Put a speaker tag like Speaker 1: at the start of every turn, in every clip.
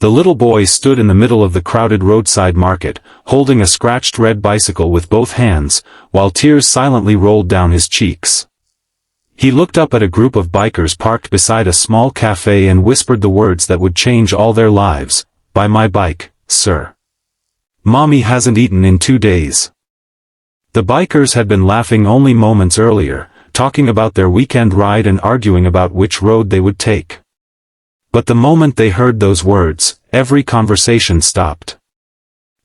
Speaker 1: The little boy stood in the middle of the crowded roadside market, holding a scratched red bicycle with both hands, while tears silently rolled down his cheeks. He looked up at a group of bikers parked beside a small cafe and whispered the words that would change all their lives, "Buy my bike, sir. Mommy hasn't eaten in 2 days." The bikers had been laughing only moments earlier, talking about their weekend ride and arguing about which road they would take. But the moment they heard those words, every conversation stopped.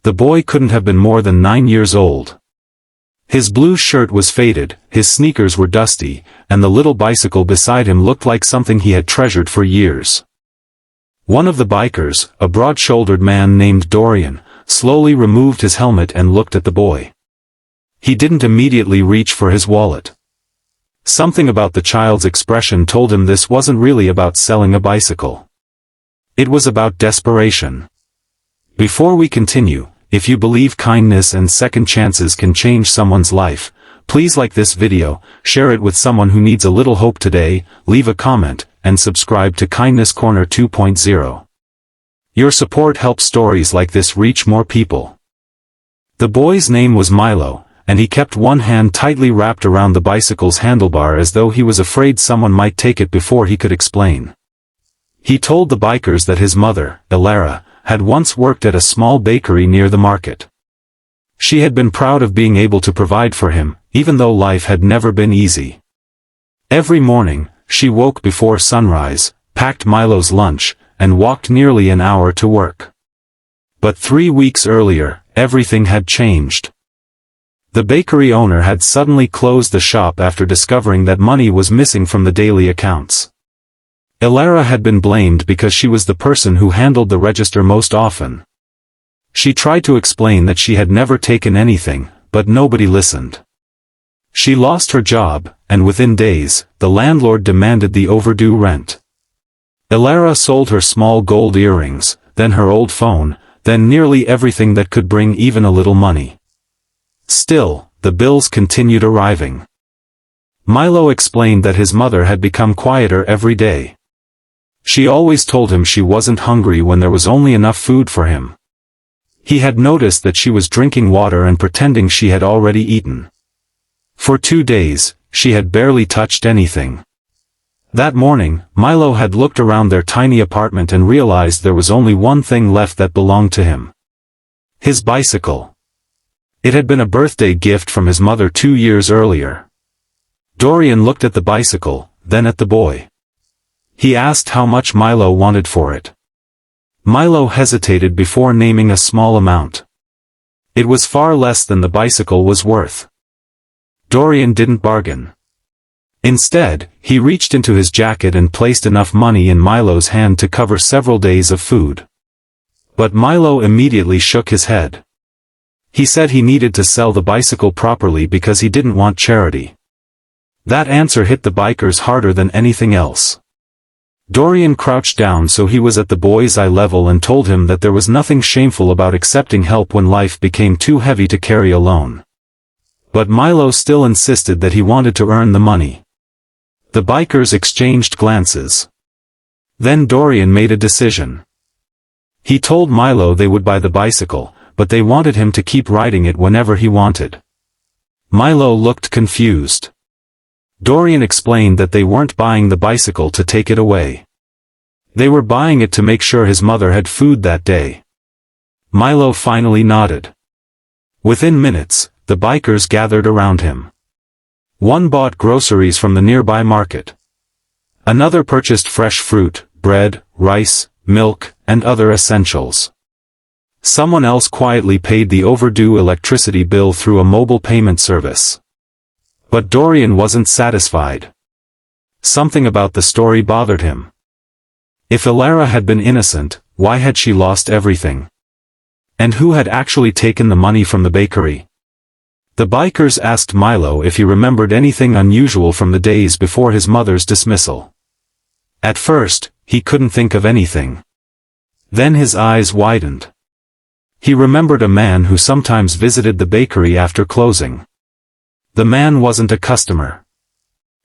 Speaker 1: The boy couldn't have been more than 9 years old. His blue shirt was faded, his sneakers were dusty, and the little bicycle beside him looked like something he had treasured for years. One of the bikers, a broad-shouldered man named Dorian, slowly removed his helmet and looked at the boy. He didn't immediately reach for his wallet. Something about the child's expression told him this wasn't really about selling a bicycle. It was about desperation. Before we continue, if you believe kindness and second chances can change someone's life, please like this video, share it with someone who needs a little hope today, leave a comment, and subscribe to Kindness Corner 2.0. Your support helps stories like this reach more people. The boy's name was Milo, and he kept one hand tightly wrapped around the bicycle's handlebar as though he was afraid someone might take it before he could explain. He told the bikers that his mother, Elara, had once worked at a small bakery near the market. She had been proud of being able to provide for him, even though life had never been easy. Every morning, she woke before sunrise, packed Milo's lunch, and walked nearly an hour to work. But 3 weeks earlier, everything had changed. The bakery owner had suddenly closed the shop after discovering that money was missing from the daily accounts. Elara had been blamed because she was the person who handled the register most often. She tried to explain that she had never taken anything, but nobody listened. She lost her job, and within days, the landlord demanded the overdue rent. Elara sold her small gold earrings, then her old phone, then nearly everything that could bring even a little money. Still, the bills continued arriving. Milo explained that his mother had become quieter every day. She always told him she wasn't hungry when there was only enough food for him. He had noticed that she was drinking water and pretending she had already eaten. For 2 days, she had barely touched anything. That morning, Milo had looked around their tiny apartment and realized there was only one thing left that belonged to him. His bicycle. It had been a birthday gift from his mother 2 years earlier. Dorian looked at the bicycle, then at the boy. He asked how much Milo wanted for it. Milo hesitated before naming a small amount. It was far less than the bicycle was worth. Dorian didn't bargain. Instead, he reached into his jacket and placed enough money in Milo's hand to cover several days of food. But Milo immediately shook his head. He said he needed to sell the bicycle properly because he didn't want charity. That answer hit the bikers harder than anything else. Dorian crouched down so he was at the boy's eye level and told him that there was nothing shameful about accepting help when life became too heavy to carry alone. But Milo still insisted that he wanted to earn the money. The bikers exchanged glances. Then Dorian made a decision. He told Milo they would buy the bicycle, but they wanted him to keep riding it whenever he wanted. Milo looked confused. Dorian explained that they weren't buying the bicycle to take it away. They were buying it to make sure his mother had food that day. Milo finally nodded. Within minutes, the bikers gathered around him. One bought groceries from the nearby market. Another purchased fresh fruit, bread, rice, milk, and other essentials. Someone else quietly paid the overdue electricity bill through a mobile payment service. But Dorian wasn't satisfied. Something about the story bothered him. If Elara had been innocent, why had she lost everything? And who had actually taken the money from the bakery? The bikers asked Milo if he remembered anything unusual from the days before his mother's dismissal. At first, he couldn't think of anything. Then his eyes widened. He remembered a man who sometimes visited the bakery after closing. The man wasn't a customer.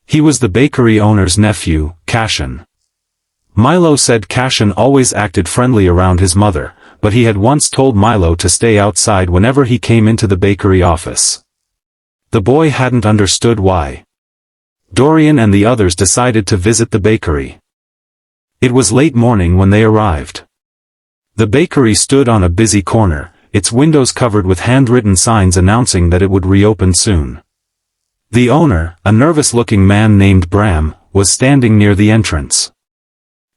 Speaker 1: He was the bakery owner's nephew, Cashin. Milo said Cashin always acted friendly around his mother, but he had once told Milo to stay outside whenever he came into the bakery office. The boy hadn't understood why. Dorian and the others decided to visit the bakery. It was late morning when they arrived. The bakery stood on a busy corner, its windows covered with handwritten signs announcing that it would reopen soon. The owner, a nervous-looking man named Bram, was standing near the entrance.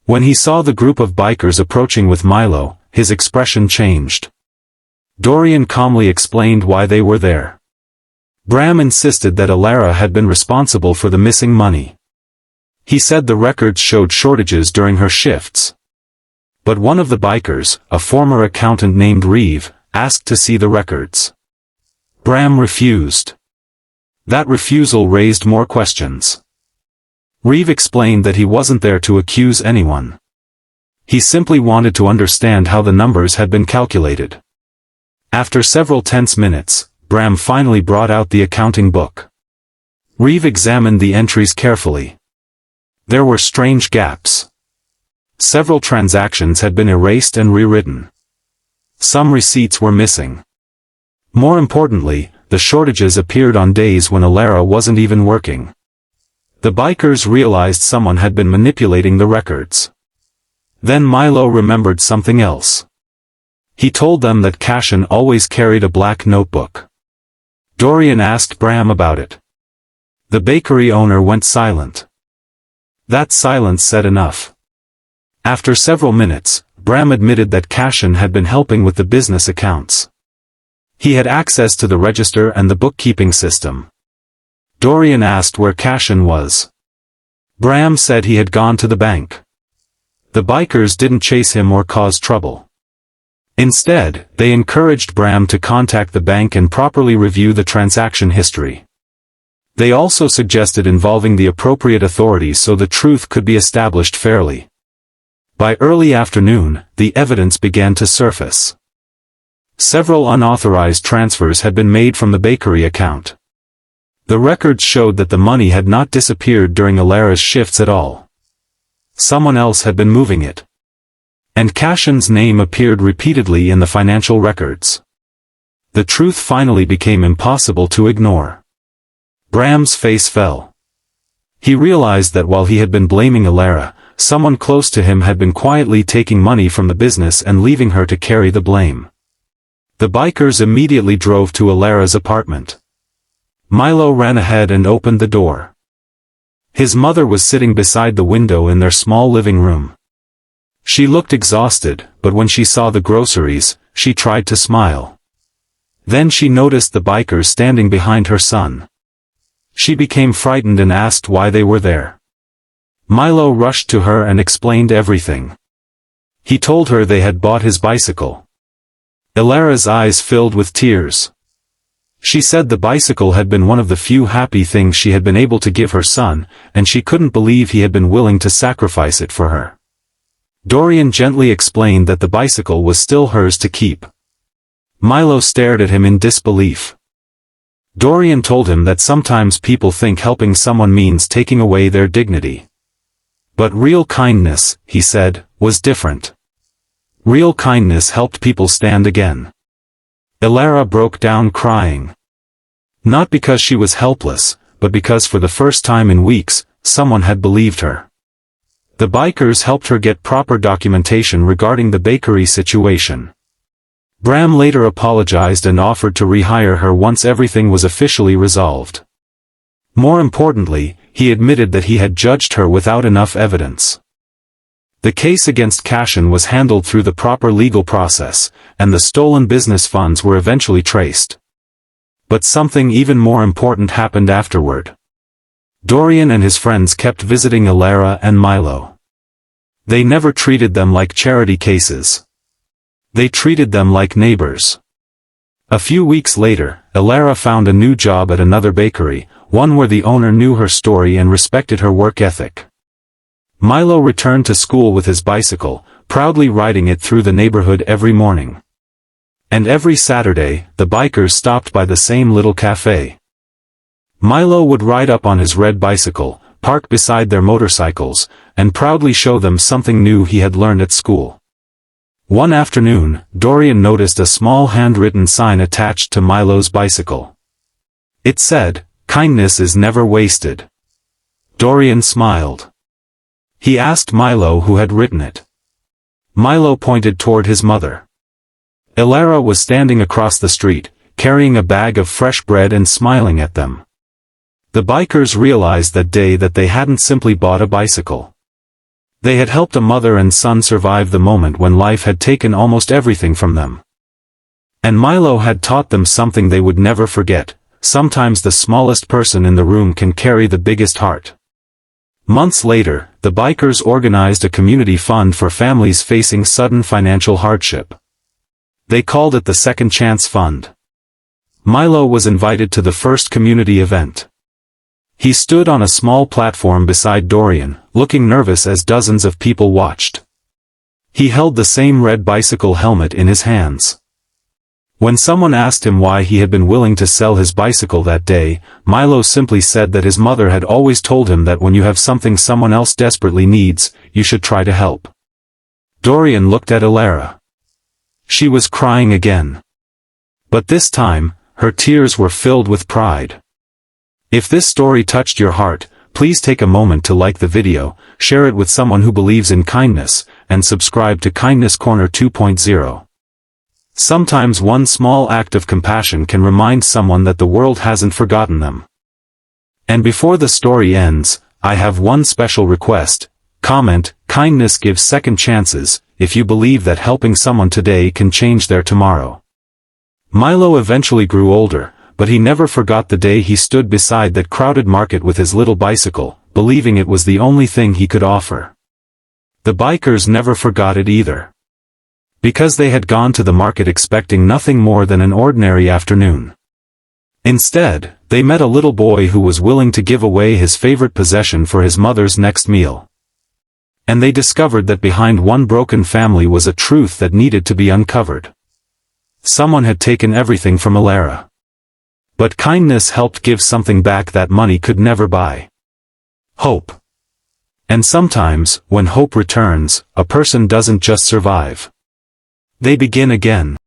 Speaker 1: When he saw the group of bikers approaching with Milo, his expression changed. Dorian calmly explained why they were there. Bram insisted that Alara had been responsible for the missing money. He said the records showed shortages during her shifts. But one of the bikers, a former accountant named Reeve, asked to see the records. Bram refused. That refusal raised more questions. Reeve explained that he wasn't there to accuse anyone. He simply wanted to understand how the numbers had been calculated. After several tense minutes, Bram finally brought out the accounting book. Reeve examined the entries carefully. There were strange gaps. Several transactions had been erased and rewritten. Some receipts were missing. More importantly, the shortages appeared on days when Alara wasn't even working. The bikers realized someone had been manipulating the records. Then Milo remembered something else. He told them that Cashin always carried a black notebook. Dorian asked Bram about it. The bakery owner went silent. That silence said enough. After several minutes, Bram admitted that Cashin had been helping with the business accounts. He had access to the register and the bookkeeping system. Dorian asked where Cashin was. Bram said he had gone to the bank. The bikers didn't chase him or cause trouble. Instead, they encouraged Bram to contact the bank and properly review the transaction history. They also suggested involving the appropriate authorities so the truth could be established fairly. By early afternoon, the evidence began to surface. Several unauthorized transfers had been made from the bakery account. The records showed that the money had not disappeared during Alara's shifts at all. Someone else had been moving it. And Cashin's name appeared repeatedly in the financial records. The truth finally became impossible to ignore. Bram's face fell. He realized that while he had been blaming Alara, someone close to him had been quietly taking money from the business and leaving her to carry the blame. The bikers immediately drove to Alara's apartment. Milo ran ahead and opened the door. His mother was sitting beside the window in their small living room. She looked exhausted, but when she saw the groceries, she tried to smile. Then she noticed the bikers standing behind her son. She became frightened and asked why they were there. Milo rushed to her and explained everything. He told her they had bought his bicycle. Alara's eyes filled with tears. She said the bicycle had been one of the few happy things she had been able to give her son, and she couldn't believe he had been willing to sacrifice it for her. Dorian gently explained that the bicycle was still hers to keep. Milo stared at him in disbelief. Dorian told him that sometimes people think helping someone means taking away their dignity. But real kindness, he said, was different. Real kindness helped people stand again. Alara broke down crying. Not because she was helpless, but because for the first time in weeks, someone had believed her. The bikers helped her get proper documentation regarding the bakery situation. Bram later apologized and offered to rehire her once everything was officially resolved. More importantly, he admitted that he had judged her without enough evidence. The case against Cashin was handled through the proper legal process, and the stolen business funds were eventually traced. But something even more important happened afterward. Dorian and his friends kept visiting Alara and Milo. They never treated them like charity cases. They treated them like neighbors. A few weeks later, Alara found a new job at another bakery, one where the owner knew her story and respected her work ethic. Milo returned to school with his bicycle, proudly riding it through the neighborhood every morning. And every Saturday, the bikers stopped by the same little cafe. Milo would ride up on his red bicycle, park beside their motorcycles, and proudly show them something new he had learned at school. One afternoon, Dorian noticed a small handwritten sign attached to Milo's bicycle. It said, "Kindness is never wasted." Dorian smiled. He asked Milo who had written it. Milo pointed toward his mother. Ilara was standing across the street, carrying a bag of fresh bread and smiling at them. The bikers realized that day that they hadn't simply bought a bicycle. They had helped a mother and son survive the moment when life had taken almost everything from them. And Milo had taught them something they would never forget: sometimes the smallest person in the room can carry the biggest heart. Months later, the bikers organized a community fund for families facing sudden financial hardship. They called it the Second Chance Fund. Milo was invited to the first community event. He stood on a small platform beside Dorian, looking nervous as dozens of people watched. He held the same red bicycle helmet in his hands. When someone asked him why he had been willing to sell his bicycle that day, Milo simply said that his mother had always told him that when you have something someone else desperately needs, you should try to help. Dorian looked at Ilara. She was crying again. But this time, her tears were filled with pride. If this story touched your heart, please take a moment to like the video, share it with someone who believes in kindness, and subscribe to Kindness Corner 2.0. Sometimes one small act of compassion can remind someone that the world hasn't forgotten them. And before the story ends, I have one special request. Comment, "Kindness gives second chances," if you believe that helping someone today can change their tomorrow. Milo eventually grew older, but he never forgot the day he stood beside that crowded market with his little bicycle, believing it was the only thing he could offer. The bikers never forgot it either. Because they had gone to the market expecting nothing more than an ordinary afternoon. Instead, they met a little boy who was willing to give away his favorite possession for his mother's next meal. And they discovered that behind one broken family was a truth that needed to be uncovered. Someone had taken everything from Ilara. But kindness helped give something back that money could never buy. Hope. And sometimes, when hope returns, a person doesn't just survive. They begin again.